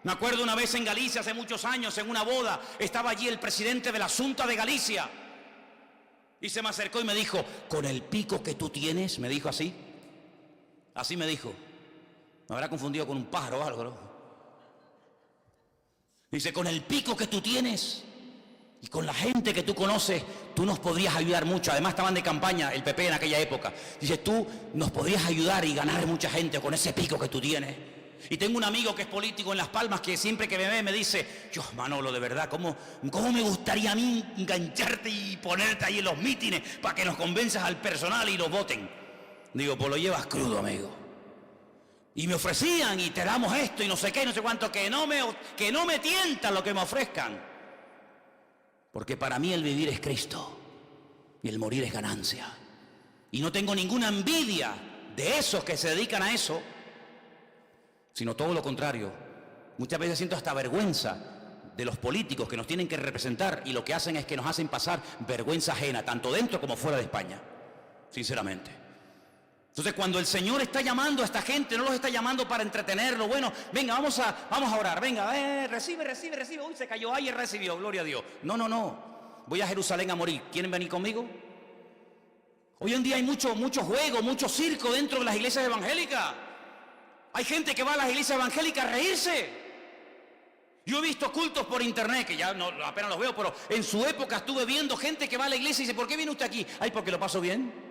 Me acuerdo una vez en Galicia, hace muchos años, en una boda, estaba allí el presidente de la Junta de Galicia y se me acercó y me dijo, con el pico que tú tienes, me dijo así me dijo, me habrá confundido con un pájaro o algo, ¿no? Dice, con el pico que tú tienes y con la gente que tú conoces, tú nos podrías ayudar mucho. Además estaban de campaña el PP en aquella época. Dice, tú nos podrías ayudar y ganar mucha gente con ese pico que tú tienes. Y tengo un amigo que es político en Las Palmas que siempre que me ve me dice, yo, Manolo, de verdad, ¿cómo me gustaría a mí engancharte y ponerte ahí en los mítines para que nos convenzas al personal y los voten? Digo, pues lo llevas crudo, amigo. Y me ofrecían y te damos esto y no sé qué y no sé cuánto, que no me tientan lo que me ofrezcan. Porque para mí el vivir es Cristo y el morir es ganancia. Y no tengo ninguna envidia de esos que se dedican a eso, sino todo lo contrario. Muchas veces siento hasta vergüenza de los políticos que nos tienen que representar y lo que hacen es que nos hacen pasar vergüenza ajena, tanto dentro como fuera de España, sinceramente. Entonces cuando el Señor está llamando a esta gente, no los está llamando para entretenerlo. Bueno, venga, vamos a orar, venga, recibe. Uy, se cayó ahí y recibió, gloria a Dios. No. Voy a Jerusalén a morir. ¿Quieren venir conmigo? Hoy en día hay mucho juego, mucho circo dentro de las iglesias evangélicas. Hay gente que va a las iglesias evangélicas a reírse. Yo he visto cultos por internet, que ya no, apenas los veo, pero en su época estuve viendo gente que va a la iglesia y dice, ¿por qué viene usted aquí? Ay, porque lo paso bien.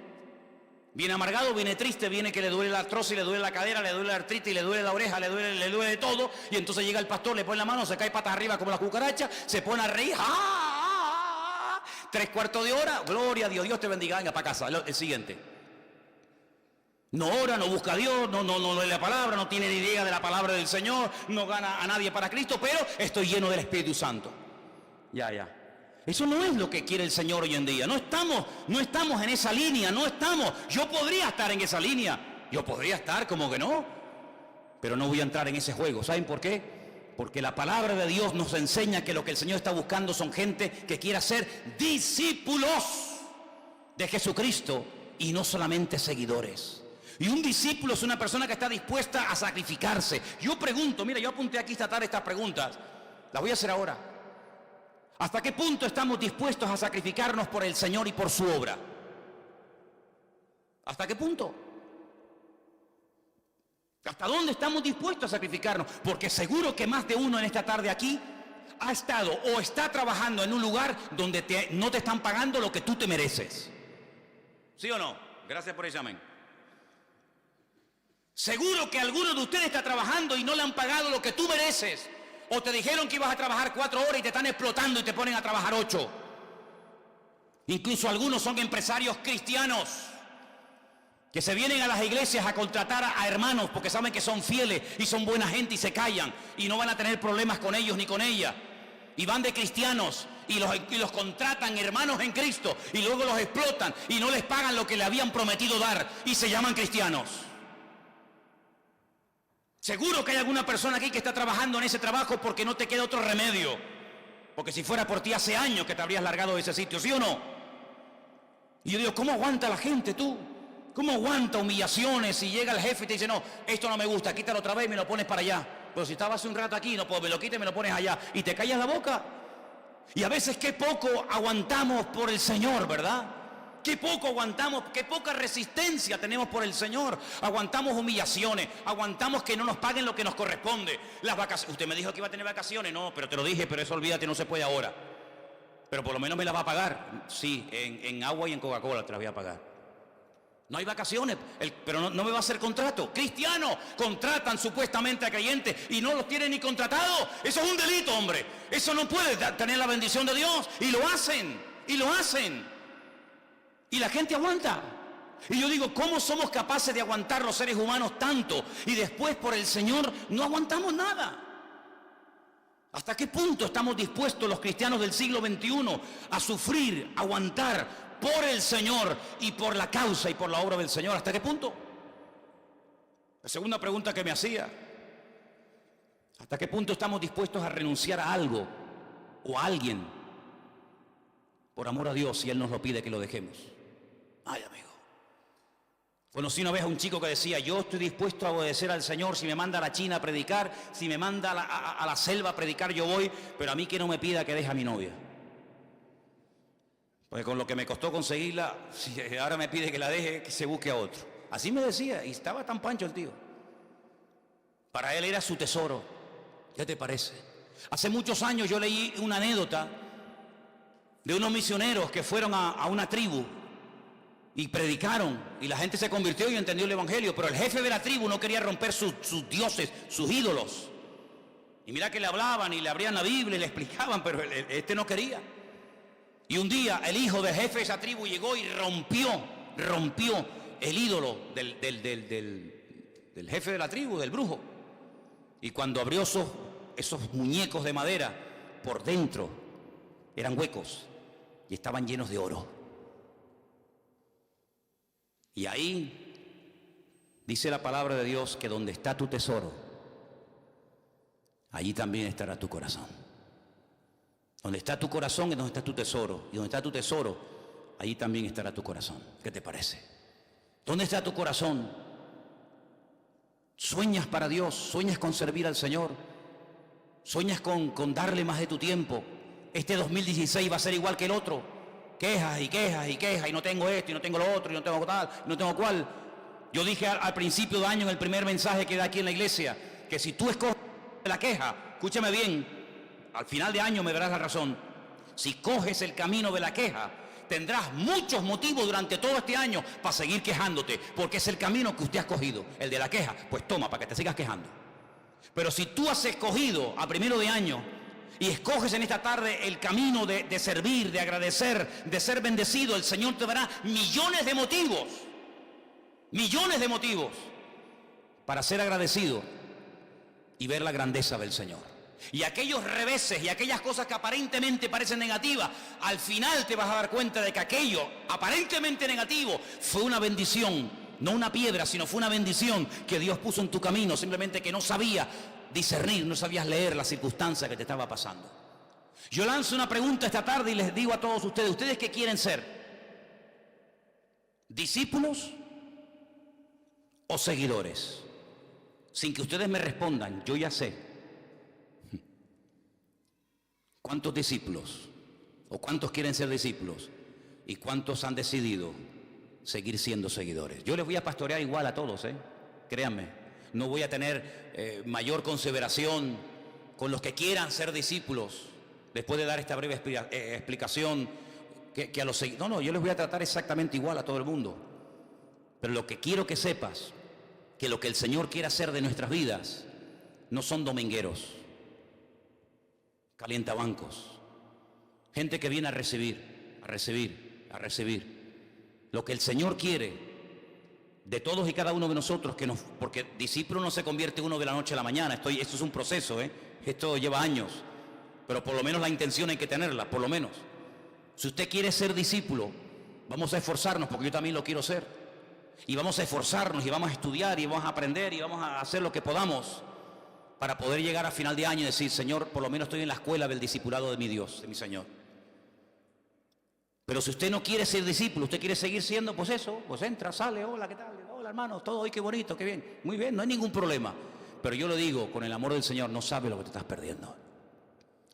Viene amargado, viene triste, viene que le duele la artrosis, le duele la cadera, le duele la artritis, le duele la oreja, le duele de todo. Y entonces llega el pastor, le pone la mano, se cae patas arriba como la cucaracha, se pone a reír. ¡Ah! 3/4 de hora, gloria a Dios, Dios te bendiga, venga para casa. El siguiente. No ora, no busca a Dios, no lee la palabra, no tiene ni idea de la palabra del Señor, no gana a nadie para Cristo, pero estoy lleno del Espíritu Santo. Ya. Eso no es lo que quiere el Señor hoy en día. No estamos en esa línea, no estamos. Yo podría estar en esa línea. Yo podría estar como que no, pero no voy a entrar en ese juego. ¿Saben por qué? Porque la palabra de Dios nos enseña que lo que el Señor está buscando son gente que quiera ser discípulos de Jesucristo y no solamente seguidores. Y un discípulo es una persona que está dispuesta a sacrificarse. Yo pregunto, mira, yo apunté aquí esta tarde estas preguntas, las voy a hacer ahora. ¿Hasta qué punto estamos dispuestos a sacrificarnos por el Señor y por su obra? ¿Hasta qué punto? ¿Hasta dónde estamos dispuestos a sacrificarnos? Porque seguro que más de uno en esta tarde aquí ha estado o está trabajando en un lugar donde no te están pagando lo que tú te mereces. ¿Sí o no? Gracias por ese amén. Seguro que alguno de ustedes está trabajando y no le han pagado lo que tú mereces. O te dijeron que ibas a trabajar 4 horas y te están explotando y te ponen a trabajar 8. Incluso algunos son empresarios cristianos que se vienen a las iglesias a contratar a hermanos porque saben que son fieles y son buena gente y se callan y no van a tener problemas con ellos ni con ella. Y van de cristianos y los contratan hermanos en Cristo y luego los explotan y no les pagan lo que le habían prometido dar y se llaman cristianos. Seguro que hay alguna persona aquí que está trabajando en ese trabajo porque no te queda otro remedio. Porque si fuera por ti hace años que te habrías largado de ese sitio, ¿sí o no? Y yo digo, ¿cómo aguanta la gente tú? ¿Cómo aguanta humillaciones si llega el jefe y te dice, no, esto no me gusta, quítalo otra vez y me lo pones para allá? Pero si estaba hace un rato aquí, no puedo, me lo quites y me lo pones allá. Y te callas la boca. Y a veces qué poco aguantamos por el Señor, ¿verdad? Qué poco aguantamos, qué poca resistencia tenemos por el Señor. Aguantamos humillaciones, aguantamos que no nos paguen lo que nos corresponde. Las vacaciones, usted me dijo que iba a tener vacaciones, no, pero te lo dije, pero eso olvídate, no se puede ahora. Pero por lo menos me la va a pagar. Sí, en agua y en Coca-Cola te la voy a pagar. No hay vacaciones, pero no me va a hacer contrato. Cristianos contratan supuestamente a creyentes y no los tienen ni contratados. Eso es un delito, hombre. Eso no puede tener la bendición de Dios. Y lo hacen, y lo hacen. Y la gente aguanta. Y yo digo, ¿cómo somos capaces de aguantar los seres humanos tanto? Y después por el Señor no aguantamos nada. ¿Hasta qué punto estamos dispuestos los cristianos del siglo XXI a sufrir, aguantar por el Señor y por la causa y por la obra del Señor? ¿Hasta qué punto? La segunda pregunta que me hacía, ¿hasta qué punto estamos dispuestos a renunciar a algo o a alguien por amor a Dios si Él nos lo pide que lo dejemos? Ay, amigo. Conocí una vez a un chico que decía, yo estoy dispuesto a obedecer al Señor si me manda a la China a predicar, si me manda a la selva a predicar yo voy, pero a mí que no me pida que deje a mi novia. Porque con lo que me costó conseguirla, si ahora me pide que la deje, que se busque a otro. Así me decía, y estaba tan pancho el tío. Para él era su tesoro. ¿Qué te parece? Hace muchos años yo leí una anécdota de unos misioneros que fueron a una tribu y predicaron, y la gente se convirtió y entendió el evangelio, pero el jefe de la tribu no quería romper sus dioses, sus ídolos. Y mira que le hablaban y le abrían la Biblia y le explicaban, pero este no quería. Y un día el hijo del jefe de esa tribu llegó y rompió el ídolo del jefe de la tribu, del brujo. Y cuando abrió esos muñecos de madera, por dentro eran huecos y estaban llenos de oro. Y ahí dice la palabra de Dios que donde está tu tesoro, allí también estará tu corazón. Donde está tu corazón es donde está tu tesoro. Y donde está tu tesoro, allí también estará tu corazón. ¿Qué te parece? ¿Dónde está tu corazón? ¿Sueñas para Dios? ¿Sueñas con servir al Señor? ¿Sueñas con darle más de tu tiempo? Este 2016 va a ser igual que el otro. Quejas y quejas y quejas, y no tengo esto, y no tengo lo otro, y no tengo tal, y no tengo cual. Yo dije al principio de año, en el primer mensaje que da aquí en la iglesia, que si tú escoges la queja, escúchame bien, al final de año me darás la razón. Si coges el camino de la queja, tendrás muchos motivos durante todo este año para seguir quejándote, porque es el camino que usted ha escogido, el de la queja. Pues toma, para que te sigas quejando. Pero si tú has escogido a primero de año y escoges en esta tarde el camino de servir, de agradecer, de ser bendecido, el Señor te dará millones de motivos para ser agradecido y ver la grandeza del Señor. Y aquellos reveses y aquellas cosas que aparentemente parecen negativas, al final te vas a dar cuenta de que aquello aparentemente negativo fue una bendición no una piedra, sino fue una bendición que Dios puso en tu camino, simplemente que no sabía discernir, no sabías leer la circunstancia que te estaba pasando. Yo lanzo una pregunta esta tarde y les digo a todos ustedes, ¿ustedes qué quieren ser? ¿Discípulos o seguidores? Sin que ustedes me respondan, yo ya sé. ¿Cuántos discípulos o cuántos quieren ser discípulos y cuántos han decidido seguir siendo seguidores? Yo les voy a pastorear igual a todos, créanme. No voy a tener mayor consideración con los que quieran ser discípulos. Les puede dar esta breve explicación que a los seguidores. No, yo les voy a tratar exactamente igual a todo el mundo. Pero lo que quiero que sepas, que lo que el Señor quiere hacer de nuestras vidas no son domingueros, calientabancos, gente que viene a recibir, a recibir, a recibir. Lo que el Señor quiere de todos y cada uno de nosotros, porque discípulo no se convierte uno de la noche a la mañana. Esto es un proceso, esto lleva años, pero por lo menos la intención hay que tenerla, por lo menos. Si usted quiere ser discípulo, vamos a esforzarnos, porque yo también lo quiero ser, y vamos a esforzarnos y vamos a estudiar y vamos a aprender y vamos a hacer lo que podamos para poder llegar a final de año y decir, Señor, por lo menos estoy en la escuela del discipulado de mi Dios, de mi Señor. Pero si usted no quiere ser discípulo, usted quiere seguir siendo, pues eso, pues entra, sale, hola, ¿qué tal? Hola, hermano, todo hoy, qué bonito, qué bien. Muy bien, no hay ningún problema. Pero yo lo digo, con el amor del Señor, no sabe lo que te estás perdiendo.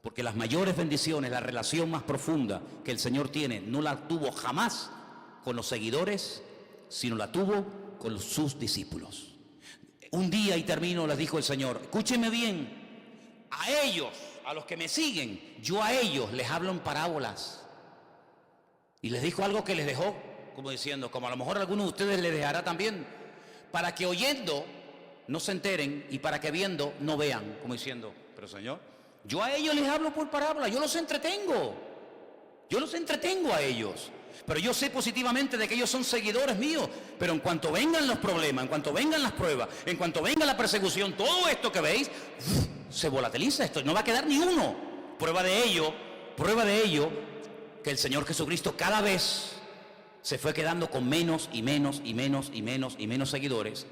Porque las mayores bendiciones, la relación más profunda que el Señor tiene, no la tuvo jamás con los seguidores, sino la tuvo con sus discípulos. Un día, y termino, les dijo el Señor, escúchenme bien, a ellos, a los que me siguen, yo a ellos les hablo en parábolas. Y les dijo algo que les dejó, como diciendo, como a lo mejor a algunos de ustedes les dejará también, para que oyendo no se enteren y para que viendo no vean, como diciendo, pero Señor, yo a ellos les hablo por parábolas, yo los entretengo a ellos. Pero yo sé positivamente de que ellos son seguidores míos. Pero en cuanto vengan los problemas, en cuanto vengan las pruebas, en cuanto venga la persecución, todo esto que veis, se volatiliza esto. No va a quedar ni uno. Prueba de ello, que el Señor Jesucristo cada vez se fue quedando con menos y menos y menos y menos y menos seguidores.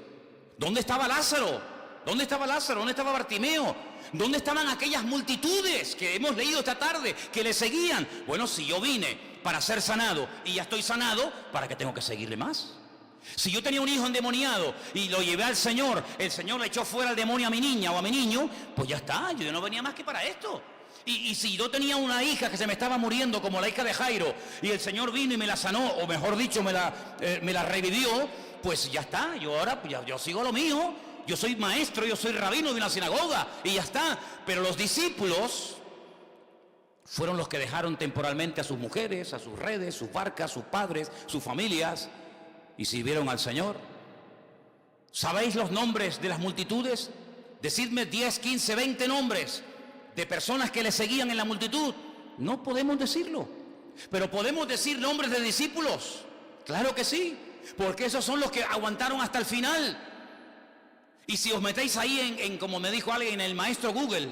¿Dónde estaba Lázaro? ¿Dónde estaba Lázaro? ¿Dónde estaba Bartimeo? ¿Dónde estaban aquellas multitudes que hemos leído esta tarde que le seguían? Bueno, si yo vine para ser sanado y ya estoy sanado, ¿para qué tengo que seguirle más? Si yo tenía un hijo endemoniado y lo llevé al Señor, el Señor le echó fuera al demonio a mi niña o a mi niño, pues ya está, yo no venía más que para esto. Y si yo tenía una hija que se me estaba muriendo, como la hija de Jairo, y el Señor vino y me la sanó, o mejor dicho, me la revivió, pues ya está, yo ahora yo sigo lo mío. Yo soy maestro, yo soy rabino de una sinagoga y ya está. Pero los discípulos fueron los que dejaron temporalmente a sus mujeres, a sus redes, sus barcas, sus padres, sus familias y sirvieron al Señor. ¿Sabéis los nombres de las multitudes? Decidme 10, 15, 20 nombres de personas que le seguían en la multitud. No podemos decirlo, pero podemos decir nombres de discípulos. Claro que sí, porque esos son los que aguantaron hasta el final. Y si os metéis ahí en como me dijo alguien, en el maestro Google,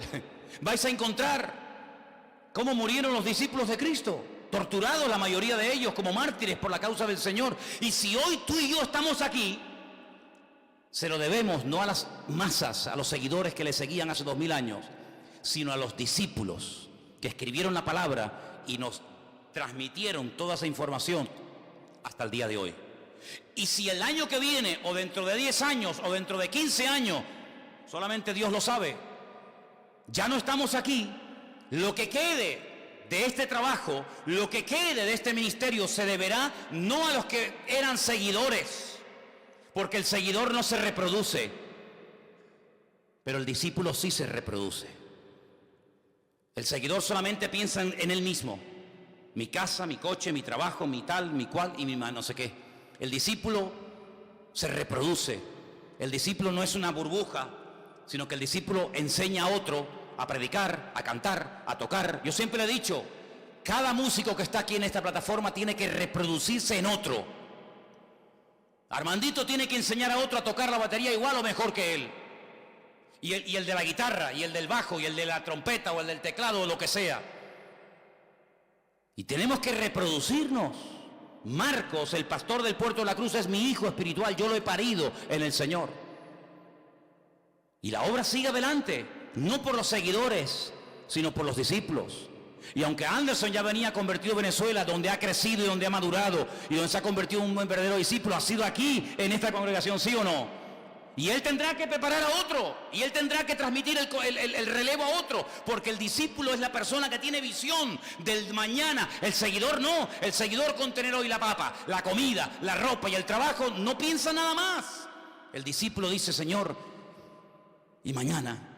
vais a encontrar cómo murieron los discípulos de Cristo, torturados la mayoría de ellos como mártires por la causa del Señor. Y si hoy tú y yo estamos aquí, se lo debemos no a las masas, a los seguidores que le seguían hace 2000 años, sino a los discípulos que escribieron la palabra y nos transmitieron toda esa información hasta el día de hoy. Y si el año que viene, o dentro de 10 años, o dentro de 15 años, solamente Dios lo sabe, ya no estamos aquí, lo que quede de este trabajo, lo que quede de este ministerio se deberá no a los que eran seguidores, porque el seguidor no se reproduce, pero el discípulo sí se reproduce. El seguidor solamente piensa en él mismo, mi casa, mi coche, mi trabajo, mi tal, mi cual y mi no sé qué. El discípulo se reproduce. El discípulo no es una burbuja, sino que el discípulo enseña a otro a predicar, a cantar, a tocar. Yo siempre le he dicho, cada músico que está aquí en esta plataforma tiene que reproducirse en otro. Armandito tiene que enseñar a otro a tocar la batería igual o mejor que él. Y el de la guitarra, y el del bajo, y el de la trompeta, o el del teclado, o lo que sea. Y tenemos que reproducirnos. Marcos, el pastor del Puerto de la Cruz, es mi hijo espiritual, yo lo he parido en el Señor. Y la obra sigue adelante, no por los seguidores, sino por los discípulos. Y aunque Anderson ya venía convertido a Venezuela, donde ha crecido y donde ha madurado, y donde se ha convertido en un buen verdadero discípulo, ha sido aquí, en esta congregación, ¿sí o no? Y él tendrá que preparar a otro, y él tendrá que transmitir el relevo a otro, porque el discípulo es la persona que tiene visión del mañana. El seguidor no, el seguidor con tener hoy la papa, la comida, la ropa y el trabajo, no piensa nada más. El discípulo dice, Señor, y mañana,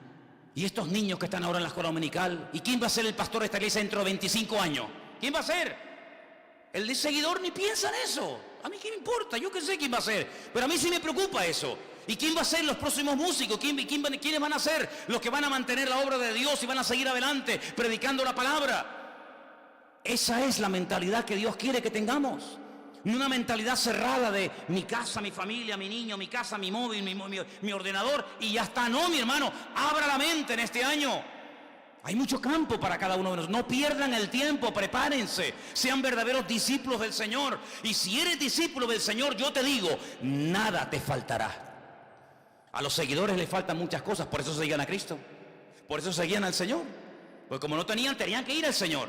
y estos niños que están ahora en la escuela dominical, ¿y quién va a ser el pastor de esta iglesia dentro de 25 años? ¿Quién va a ser? El seguidor ni piensa en eso. A mí qué me importa, yo qué sé quién va a ser, pero a mí sí me preocupa eso. ¿Y quién va a ser los próximos músicos? ¿Quiénes van a ser los que van a mantener la obra de Dios y van a seguir adelante predicando la palabra? Esa es la mentalidad que Dios quiere que tengamos. No una mentalidad cerrada de mi casa, mi familia, mi niño, mi casa, mi móvil, mi ordenador y ya está. No, mi hermano, abra la mente en este año. Hay mucho campo para cada uno de nosotros. No pierdan el tiempo, prepárense, sean verdaderos discípulos del Señor. Y si eres discípulo del Señor, yo te digo, nada te faltará. A los seguidores les faltan muchas cosas, por eso seguían a Cristo, por eso seguían al Señor, porque como no tenían que ir al Señor.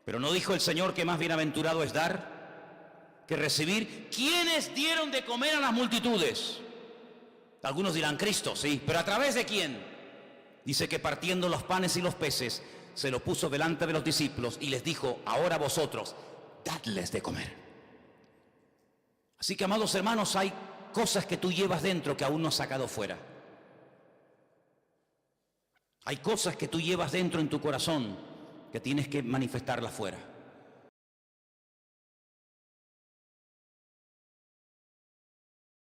Pero no dijo el Señor que más bienaventurado es dar que recibir. ¿Quiénes dieron de comer a las multitudes? Algunos dirán Cristo, sí, pero ¿a través de quién? Dice que partiendo los panes y los peces, se lo puso delante de los discípulos y les dijo, ahora vosotros, dadles de comer. Así que, amados hermanos, hay cosas que tú llevas dentro que aún no has sacado fuera. Hay cosas que tú llevas dentro en tu corazón que tienes que manifestarlas fuera.